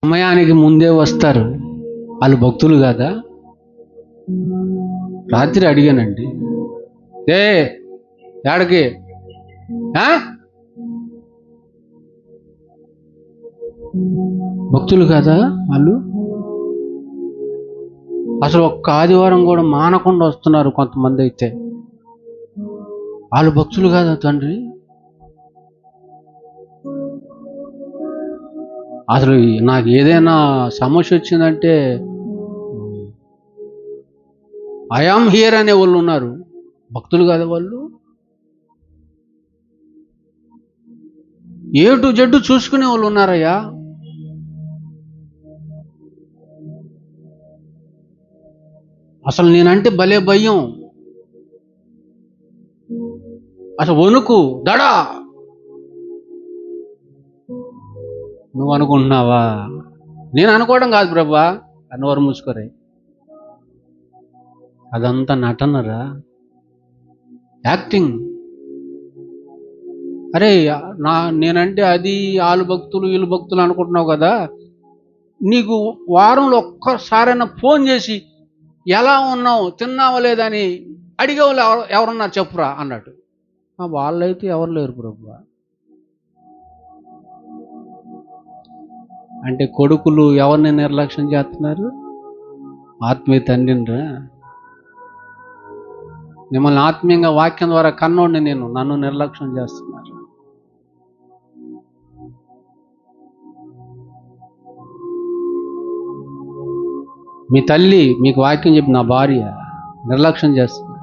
సమయానికి ముందే వస్తారు. వాళ్ళు భక్తులు కాదా? రాత్రి అడిగానండి, ఏడకి భక్తులు కాదా వాళ్ళు? అసలు ఒక్క ఆదివారం కూడా మానకుండా వస్తున్నారు కొంతమంది. అయితే వాళ్ళు భక్తులు కాదా తండ్రి? అసలు నాకు ఏదైనా సమస్య వచ్చిందంటే ఐఆమ్ హియర్ అనే వాళ్ళు ఉన్నారు. భక్తులు కాదా వాళ్ళు? ఏ టు జడ్డు చూసుకునే వాళ్ళు ఉన్నారయ్యా. అసలు నేనంటే భలే భయం, అసలు వణుకు దడా. నువ్వు అనుకుంటున్నావా? నేను అనుకోవడం కాదు ప్రభా, అన్నవారు మూసుకోరే. అదంతా నటనరా, యాక్టింగ్. అరే నేనంటే అది వాళ్ళు భక్తులు వీళ్ళు భక్తులు అనుకుంటున్నావు కదా. నీకు వారంలో ఒక్కసారైనా ఫోన్ చేసి ఎలా ఉన్నావు, తిన్నావా లేదని అడిగే వాళ్ళు ఎవరున్నారు చెప్పురా అన్నట్టు. వాళ్ళైతే ఎవరు లేరు ప్రభు. అంటే కొడుకులు ఎవరిని నిర్లక్ష్యం చేస్తున్నారు? ఆత్మీయ తండ్రినిరా. మిమ్మల్ని ఆత్మీయంగా వాక్యం ద్వారా కన్నోడిని నన్ను నిర్లక్ష్యం చేస్తున్నారు. మీ తల్లి మీకు వాక్యం చెప్పి నా భార్య నిర్లక్ష్యం చేస్తుంది.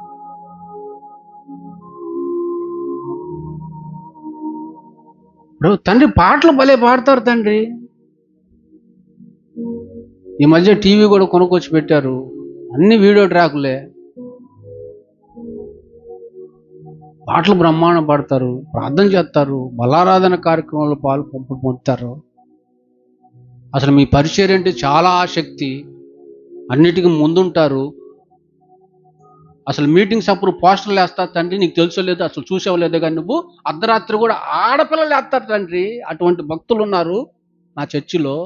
తండ్రి పాటలు భలే పాడతారు తండ్రి. ఈ మధ్య టీవీ కూడా కొనుక్కొచ్చి పెట్టారు, అన్ని వీడియో ట్రాకులే. పాటలు బ్రహ్మాండం పాడతారు, ప్రార్థన చేస్తారు, బలారాధన కార్యక్రమంలో పొందుతారు. అసలు మీ పరిచర్య అంటే చాలా ఆసక్తి, అన్నిటికీ ముందుంటారు. అసలు మీటింగ్స్ అప్పుడు పోస్టర్లు వేస్తారు తండ్రి, నీకు తెలుసో లేదు, అసలు చూసేవలేదే కానీ నువ్వు. అర్ధరాత్రి కూడా ఆడపిల్లలు వేస్తారు తండ్రి. అటువంటి భక్తులు ఉన్నారు నా చర్చిలో.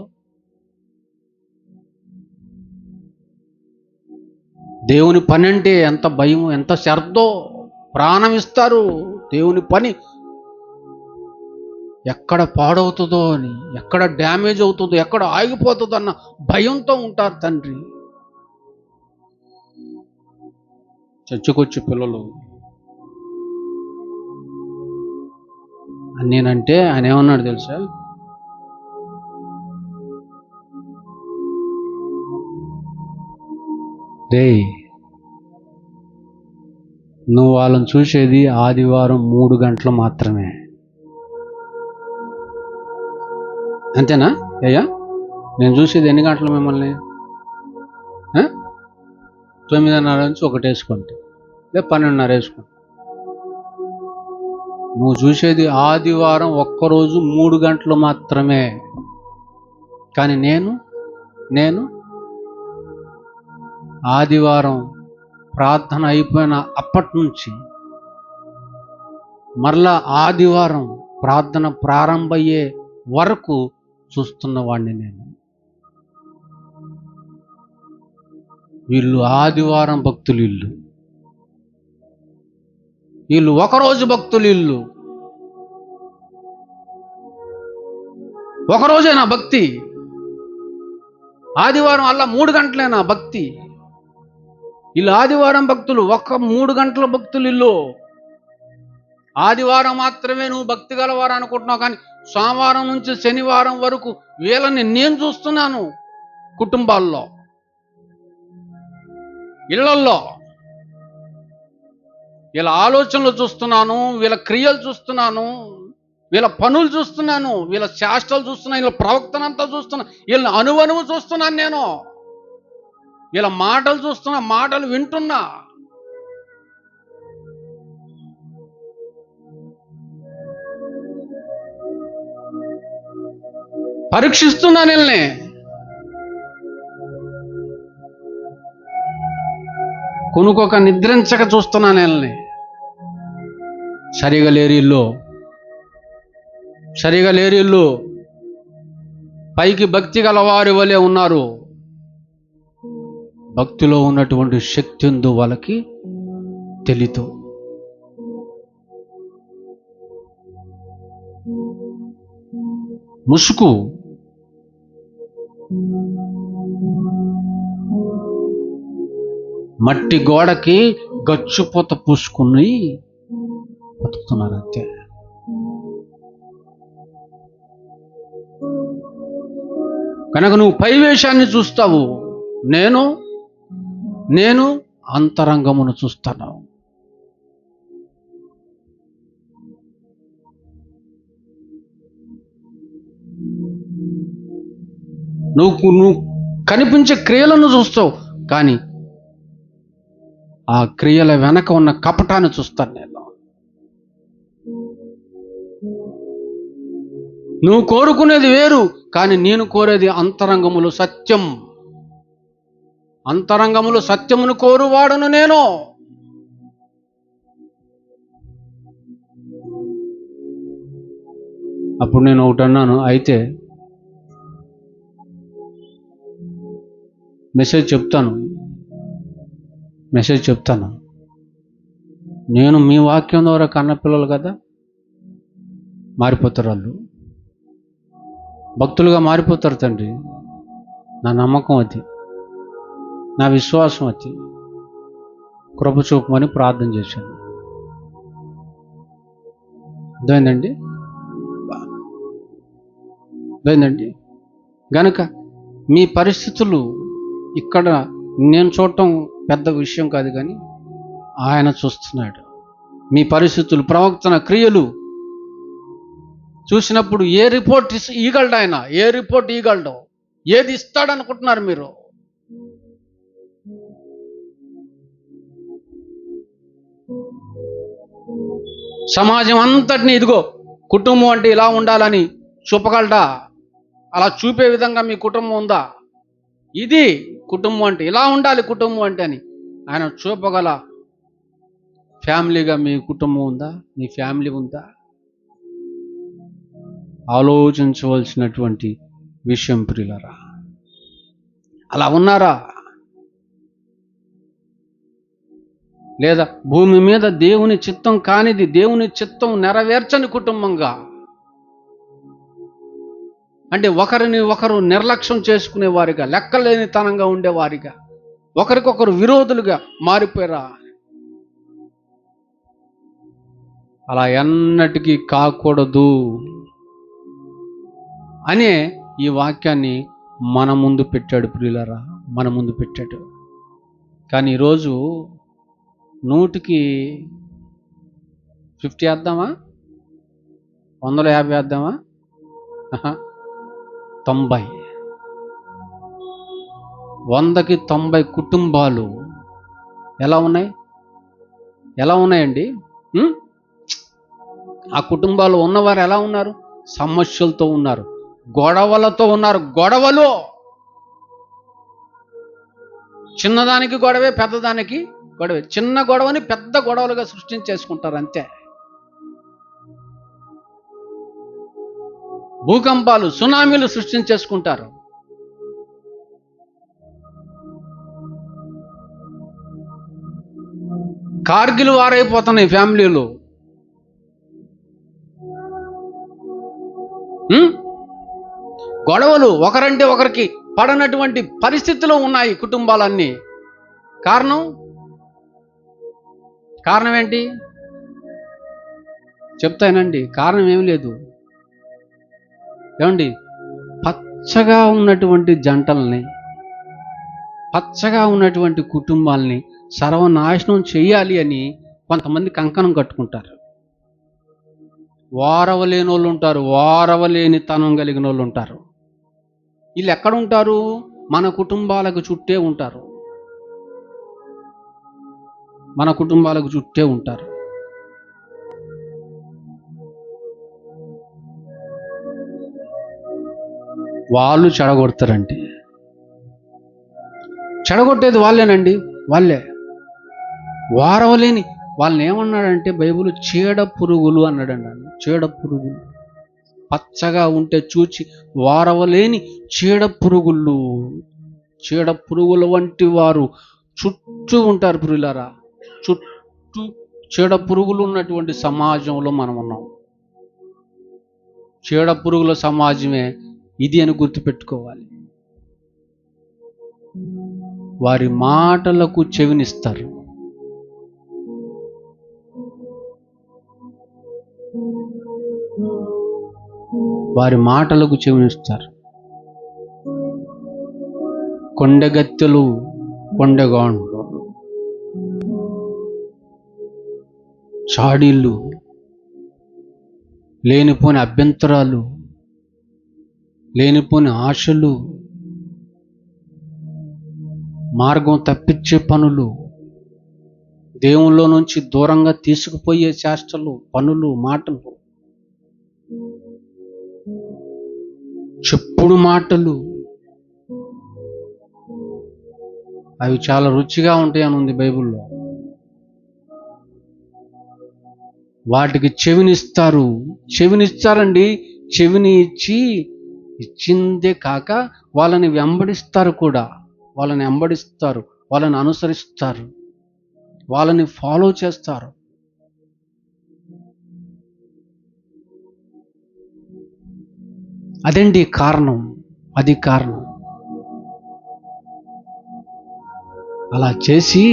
దేవుని పని అంటే ఎంత భయం, ఎంత శ్రద్ధో, ప్రాణం ఇస్తారు. దేవుని పని ఎక్కడ పాడవుతుందో అని, ఎక్కడ డ్యామేజ్ అవుతుందో, ఎక్కడ ఆగిపోతుందో అన్న భయంతో ఉంటారు తండ్రి. చర్చకొచ్చి పిల్లలు నేనంటే ఆయన ఏమన్నాడు తెలుసా? నువ్వు వాళ్ళని చూసేది ఆదివారం 3 గంటలు మాత్రమే, అంతేనా అయ్యా? నేను చూసేది ఎన్ని గంటలు మిమ్మల్ని? 9:30 నుంచి 1 వేసుకోండి, లేదా 12:30 వేసుకోండి. నువ్వు చూసేది ఆదివారం ఒక్కరోజు 3 గంటలు మాత్రమే. కానీ నేను ఆదివారం ప్రార్థన అయిపోయిన అప్పటి నుంచి మరలా ఆదివారం ప్రార్థన ప్రారంభమయ్యే వరకు చూస్తున్నవాడిని నేను. వీళ్ళు ఆదివారం భక్తులు, వీళ్ళు ఒకరోజు భక్తులు. ఒకరోజేనా భక్తి? ఆదివారం అలా 3 గంటలేనా భక్తి? వీళ్ళు ఆదివారం భక్తులు, 3 గంటల భక్తులు వీళ్ళు. ఆదివారం మాత్రమే నువ్వు భక్తి గలవారు అనుకుంటున్నావు, కానీ సోమవారం నుంచి శనివారం వరకు వీళ్ళని నేను చూస్తున్నాను. కుటుంబాల్లో, ఇళ్లల్లో వీళ్ళ ఆలోచనలు చూస్తున్నాను, వీళ్ళ క్రియలు చూస్తున్నాను, వీళ్ళ పనులు చూస్తున్నాను, వీళ్ళ చేష్టలు చూస్తున్నాను, వీళ్ళ ప్రవక్తనంతా చూస్తున్నాను, వీళ్ళని అనువనువు చూస్తున్నాను నేను. వీళ్ళ మాటలు చూస్తున్నా, మాటలు వింటున్నా. పరీక్షిస్తున్నాను వీళ్ళని. కొనుక్కొక నిద్రించక చూస్తున్నాను వీళ్ళని. సరిగా లేరు ఇల్లు, పైకి భక్తి గల వారి వలె ఉన్నారు, భక్తిలో ఉన్నటువంటి శక్తి ఉందో వాళ్ళకి తెలీదు. ముసుగు మట్టి గోడకి గచ్చుపోత పూసుకుని బతుకుతున్నారు అంతే. కనుక నువ్వు పైవేషాన్ని చూస్తావు, నేను అంతరంగమును చూస్తాను. నువ్వు కనిపించే క్రియలను చూస్తావు, కానీ ఆ క్రియల వెనక ఉన్న కపటాన్ని చూస్తాను నేను. నువ్వు కోరుకునేది వేరు, కానీ నేను కోరేది అంతరంగములు సత్యం. అంతరంగములు సత్యమును కోరువాడను నేను. అప్పుడు నేను ఒకటి అన్నాను, అయితే మెసేజ్ చెప్తాను. నేను మీ వాక్యం ద్వారా కన్నపిల్లలు కదా, మారిపోతారు వాళ్ళు, భక్తులుగా మారిపోతారు తండ్రి. నా నమ్మకం అది, నా విశ్వాసం అది. కృప చూపమని ప్రార్థన చేశాను. అర్థమైందండి. గనుక మీ పరిస్థితులు ఇక్కడ నేను చూడటం పెద్ద విషయం కాదు, కానీ ఆయన చూస్తున్నాడు. మీ పరిస్థితులు, ప్రవర్తన, క్రియలు చూసినప్పుడు ఏ రిపోర్ట్ ఇవ్వగలడు ఆయన, ఏ రిపోర్ట్ ఇవ్వగలడు, ఏది ఇస్తాడనుకుంటున్నారు మీరు? సమాజం అంతటిని ఇదిగో కుటుంబం అంటే ఇలా ఉండాలని చూపగలడా? అలా చూపే విధంగా మీ కుటుంబం ఉందా? ఇది కుటుంబం అంటే ఇలా ఉండాలి, కుటుంబం అంటే అని ఆయన చూపగల ఫ్యామిలీగా మీ కుటుంబం ఉందా? మీ ఫ్యామిలీ ఉందా? ఆలోచించవలసినటువంటి విషయం ప్రియులారా. అలా ఉన్నారా? లేదా భూమి మీద దేవుని చిత్తం కానిది, దేవుని చిత్తం నెరవేర్చని కుటుంబంగా, అంటే ఒకరిని ఒకరు నిర్లక్ష్యం చేసుకునే వారిగా, లెక్కలేనితనంగా ఉండేవారిగా, ఒకరికొకరు విరోధులుగా మారిపోయారా? అలా ఎన్నటికీ కాకూడదు అనే ఈ వాక్యాన్ని మన ముందు పెట్టాడు ప్రియులారా, మన ముందు పెట్టాడు. కానీ ఈరోజు 100కి 50 వేద్దామా? 150 వేద్దామా? 90. 100కి 90 కుటుంబాలు ఎలా ఉన్నాయండి? ఆ కుటుంబాలు ఉన్నవారు ఎలా ఉన్నారు? సమస్యలతో ఉన్నారు, గొడవలతో ఉన్నారు. గొడవలు, చిన్నదానికి గొడవే, పెద్దదానికి గొడవే. చిన్న గొడవని పెద్ద గొడవలుగా సృష్టించేసుకుంటారు అంతే. భూకంపాలు, సునామీలు సృష్టించేసుకుంటారు. కార్గిల్ వారైపోతున్నాయి ఫ్యామిలీలు. గొడవలు, ఒకరంటే ఒకరికి పడనటువంటి పరిస్థితిలో ఉన్నాయి కుటుంబాలన్నీ. కారణం ఏంటి చెప్తానండి. కారణం ఏమి లేదు. ఏమండి, పచ్చగా ఉన్నటువంటి జంటల్ని, పచ్చగా ఉన్నటువంటి కుటుంబాలని సర్వనాశనం చేయాలి అని కొంతమంది కంకణం కట్టుకుంటారు. వారవలేని వాళ్ళు ఉంటారు, వారవలేని తనం కలిగిన వాళ్ళు ఉంటారు. వీళ్ళు ఎక్కడ ఉంటారు? మన కుటుంబాలకు చుట్టే ఉంటారు, మన కుటుంబాలకు చుట్టే ఉంటారు. వాళ్ళు చెడగొడతారండి. చెడగొట్టేది వాళ్ళేనండి, వాళ్ళే. వారవలేని వాళ్ళని ఏమన్నాడంటే బైబిల్ చీడ పురుగులు అన్నాడండి. చీడ పురుగులు. పచ్చగా ఉంటే చూచి వారవలేని చీడ పురుగుల వంటి వారు చుట్టూ ఉంటారు ప్రియులారా. చుట్టూ చీడ పురుగులు ఉన్నటువంటి సమాజంలో మనం ఉన్నాం. చీడ పురుగుల సమాజమే ఇది అని గుర్తుపెట్టుకోవాలి. వారి మాటలకు చెవినిస్తారు. వారి మాటలకు చెవినిస్తారు. కొండగత్తెలు, కొండగాండ్లు, చాడీళ్ళు, లేనిపోని అభ్యంతరాలు, లేనిపోని ఆశలు, మార్గం తప్పించే పనులు, దేవుళ్ళలో నుంచి దూరంగా తీసుకుపోయే చేష్టలు, పనులు, మాటలు, చెప్పుడు మాటలు, అవి చాలా రుచిగా ఉంటాయని ఉంది బైబిల్లో. వాటికి చెవినిస్తారండి. చెవిని ఇచ్చిందే కాక వాళ్ళని వెంబడిస్తారు కూడా. వాళ్ళని అనుసరిస్తారు, వాళ్ళని ఫాలో చేస్తారు. అదండి కారణం. అది కారణం. అలా చేసి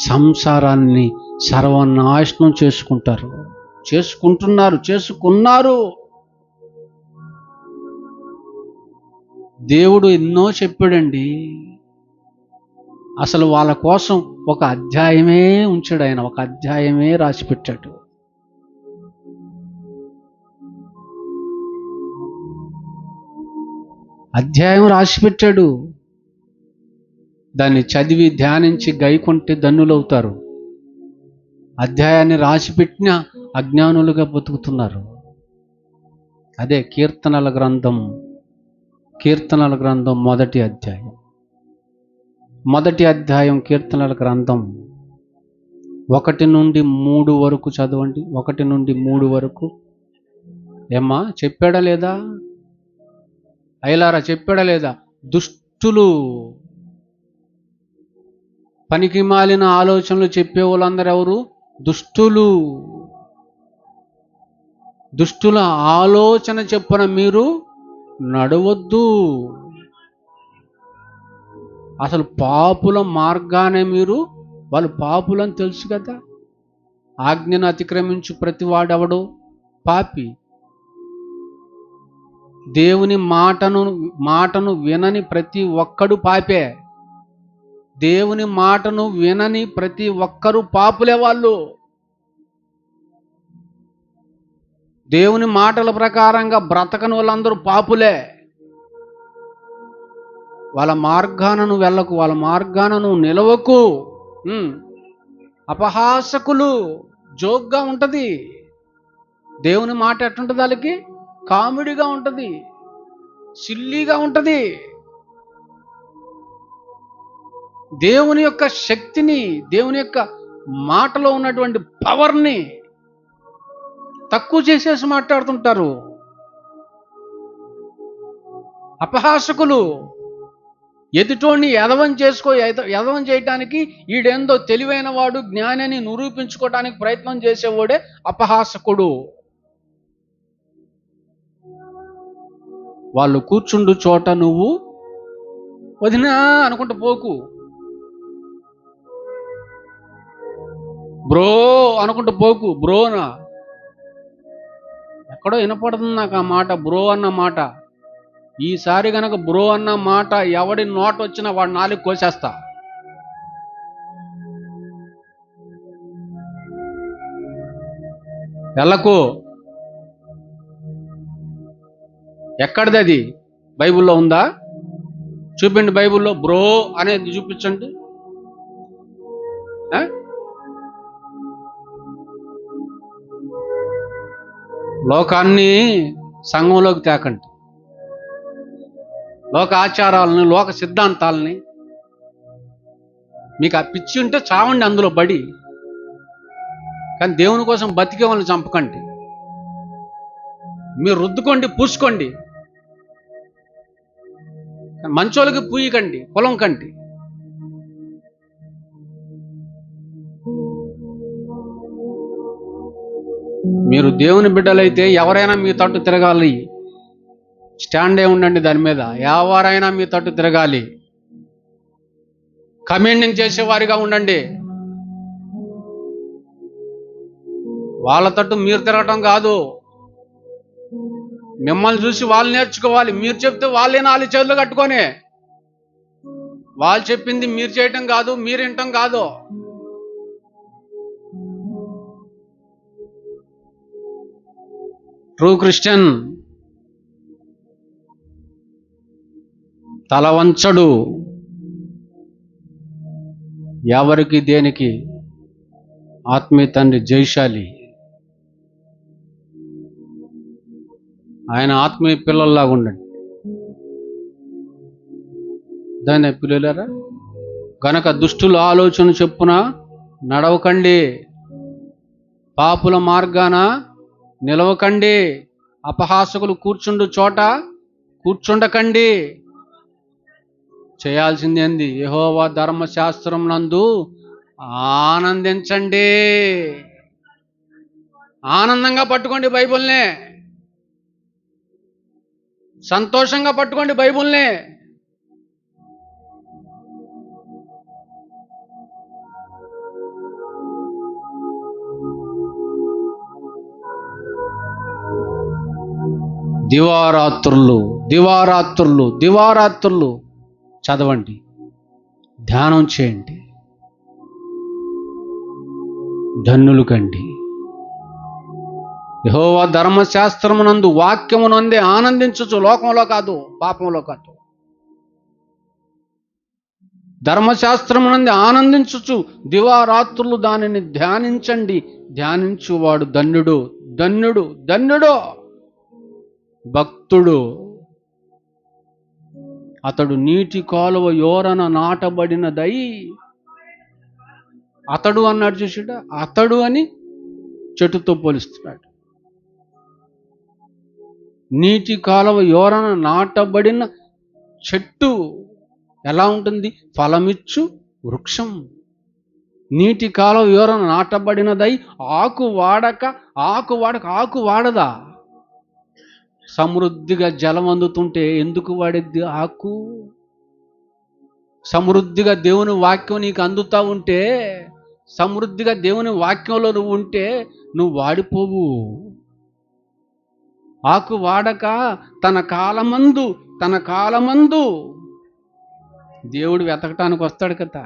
సంసారాన్ని సర్వనాశనం చేసుకున్నారు. దేవుడు ఎన్నో చెప్పాడండి. అసలు వాళ్ళ కోసం ఒక అధ్యాయమే ఉంచాడు. ఆయన ఒక అధ్యాయమే రాసి పెట్టాడు. అధ్యాయం రాసి పెట్టాడు. దాన్ని చదివి ధ్యానించి గైకొంటే ధన్యులవుతారు. అధ్యాయాన్ని రాసిపెట్టిన అజ్ఞానులుగా బతుకుతున్నారు. అదే కీర్తనల గ్రంథం మొదటి అధ్యాయం కీర్తనల గ్రంథం 1 నుండి 3 వరకు చదవండి. 1 నుండి 3 వరకు. ఏమ్మా, చెప్పాడా లేదా? అయ్యలారా, చెప్పాడా లేదా? దుష్టులు, పనికి మాలిన ఆలోచనలు చెప్పే వాళ్ళందరూ ఎవరు? దుష్టుల ఆలోచన చెప్పున మీరు నడవద్దు. అసలు పాపుల మార్గానే వాళ్ళు పాపులని తెలుసు కదా. ఆజ్ఞను అతిక్రమించు ప్రతి వాడెవడు పాపి. దేవుని మాటను వినని ప్రతి ఒక్కడు పాపే. దేవుని మాటను వినని ప్రతి ఒక్కరూ పాపులే. వాళ్ళు దేవుని మాటల ప్రకారంగా బ్రతకని వాళ్ళందరూ పాపులే. వాళ్ళ మార్గానను వెళ్ళకు, వాళ్ళ మార్గానను నిలవకు. అపహాసకులు. జోక్గా ఉంటుంది దేవుని మాట. ఎట్టుంటుంది వాళ్ళకి? కామెడీగా ఉంటుంది, సిల్లీగా ఉంటుంది. దేవుని యొక్క శక్తిని, దేవుని యొక్క మాటలో ఉన్నటువంటి పవర్ని తక్కువ చేసేసి మాట్లాడుతుంటారు అపహాసకులు. ఎదుటోడిని ఎదవం చేయటానికి ఈడేందో తెలివైన వాడు, జ్ఞానాన్ని నిరూపించుకోవడానికి ప్రయత్నం చేసేవాడే అపహాసకుడు. వాళ్ళు కూర్చుండు చోట నువ్వు వదినా అనుకుంటూ పోకు. బ్రో అనుకుంటూ పోకు. బ్రోనా ఎక్కడో వినపడుతుంది నాకు ఆ మాట, బ్రో అన్న మాట. ఈసారి గనక బ్రో అన్న మాట ఎవడి నోట వచ్చినా వాడి నాలుగు కోసేస్తా. వెళ్ళకు. ఎక్కడిది అది? బైబిల్లో ఉందా? చూపిండి. బైబిల్లో బ్రో అనేది చూపించండి. లోకాన్ని సంఘంలోకి తేకండి. లోక ఆచారాలని, లోక సిద్ధాంతాలని. మీకు ఆ పిచ్చి ఉంటే చావండి అందులో బడి, కానీ దేవుని కోసం బతికే వాళ్ళని చంపకండి. మీరు రుద్దుకోండి, పూసుకోండి, మంచోళ్ళకి పూయకండి, పొలం కండి. మీరు దేవుని బిడ్డలైతే ఎవరైనా మీ తట్టు తిరగాలి. స్టాండే ఉండండి దాని మీద. ఎవరైనా మీ తట్టు తిరగాలి. కమెండింగ్ చేసేవారిగా ఉండండి. వాళ్ళ తట్టు మీరు తిరగటం కాదు. మిమ్మల్ని చూసి వాళ్ళు నేర్చుకోవాలి. మీరు చెప్తే వాళ్ళే నాలుగు చేతులు కట్టుకొని, వాళ్ళు చెప్పింది మీరు చేయటం కాదు, మీరు వినటం కాదు. ట్రూ క్రిస్టియన్ తల వంచడు. ఎవరికి దేనికి. ఆత్మీయ తండ్రి జయశాలి. ఆయన ఆత్మీయ పిల్లల్లాగా ఉండండి. దాన్ని పిల్లలారా, గనక దుష్టుల ఆలోచన చెప్పున నడవకండి, పాపుల మార్గాన నిలవకండి, అపహాసకులు కూర్చుండు చోట కూర్చుండకండి. చేయాల్సింది ఏంది? యెహోవా ధర్మశాస్త్రం నందు ఆనందించండి. ఆనందంగా పట్టుకోండి బైబిల్నే, సంతోషంగా పట్టుకోండి బైబిల్నే. దివారాత్రులు దివారాత్రులు దివారాత్రులు చదవండి, ధ్యానం చేయండి, ధన్యులు కండి. యెహోవా ధర్మశాస్త్రమునందు వాక్యమునందే ఆనందించుచు, లోకంలో కాదు, పాపంలో కాదు, ధర్మశాస్త్రమునందే ఆనందించుచు దివారాత్రులు దానిని ధ్యానించండి. ధ్యానించువాడు ధన్యుడు, ధన్యుడు, ధన్యుడు. భక్తుడు అతడు నీటి కాలువ యోరన నాటబడినదై. అతడు అన్నాడు చూసాడా, అతడు అని చెట్టుతో పోలిస్తున్నాడు. నీటి కాలువ యోరన నాటబడిన చెట్టు ఎలా ఉంటుంది? ఫలమిచ్చు వృక్షం. నీటి కాలువ యోరన నాటబడినదై ఆకు వాడక ఆకు వాడదా? సమృద్ధిగా జలం అందుతుంటే ఎందుకు వాడిద్ది ఆకు? సమృద్ధిగా దేవుని వాక్యం నీకు అందుతా ఉంటే, సమృద్ధిగా దేవుని వాక్యంలో నువ్వు ఉంటే నువ్వు వాడిపోవు. ఆకు వాడక తన కాలమందు దేవుడు వెతకటానికి వస్తాడు కదా.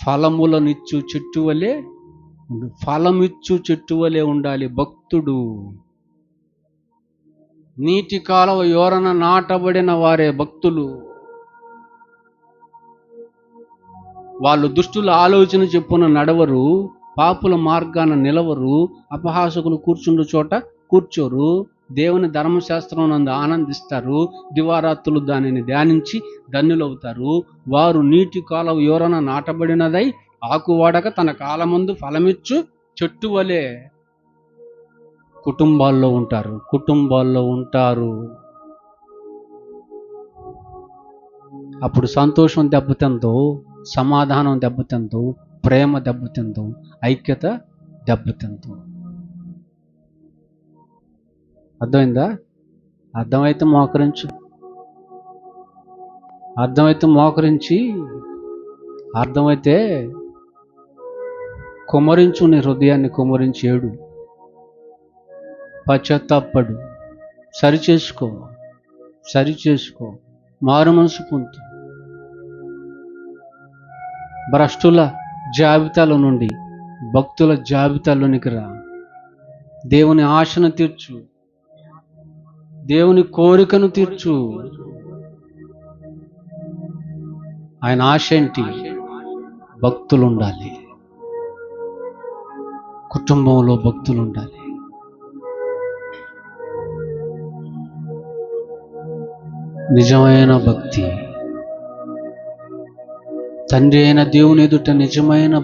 ఫలములనిచ్చు చెట్టు వలె, ఫలమిచ్చు చెట్టు వలె ఉండాలి భక్తుడు. నీటి కాలువ యోరన నాటబడిన వారే భక్తులు. వాళ్ళు దుష్టుల ఆలోచన చెప్పున నడవరు, పాపుల మార్గాన నిలవరు, అపహాసకులు కూర్చుండు చోట కూర్చోరు, దేవుని ధర్మశాస్త్రం నందు ఆనందిస్తారు, దివారాత్రులు దానిని ధ్యానించి ధన్యులవుతారు. వారు నీటి కాలువ యోరన నాటబడినదై ఆకువాడక తన కాలమందు ఫలమిచ్చు చెట్టు వలె కుటుంబాల్లో ఉంటారు. అప్పుడు సంతోషం దెబ్బతిందో, సమాధానం దెబ్బతిందో, ప్రేమ దెబ్బతిందో, ఐక్యత దెబ్బతిందో. అర్థమైందా? అర్థమైతే మోకరించి, అర్థమైతే కుమ్మరించు, నీ హృదయాన్ని కుమ్మరించి ఏడు, పశ్చాత్తాపడు, సరిచేసుకో, మారు మనసు పొందు. భ్రష్టుల జాబితాలో నుండి భక్తుల జాబితాలోనికి రా. దేవుని ఆశను తీర్చు, దేవుని కోరికను తీర్చు. ఆయన ఆశ ఏంటి? భక్తులు ఉండాలి, కుటుంబంలో భక్తులు ఉండాలి. నిజమైన భక్తి, తండ్రి అయిన దేవుని ఎదుట నిజమైన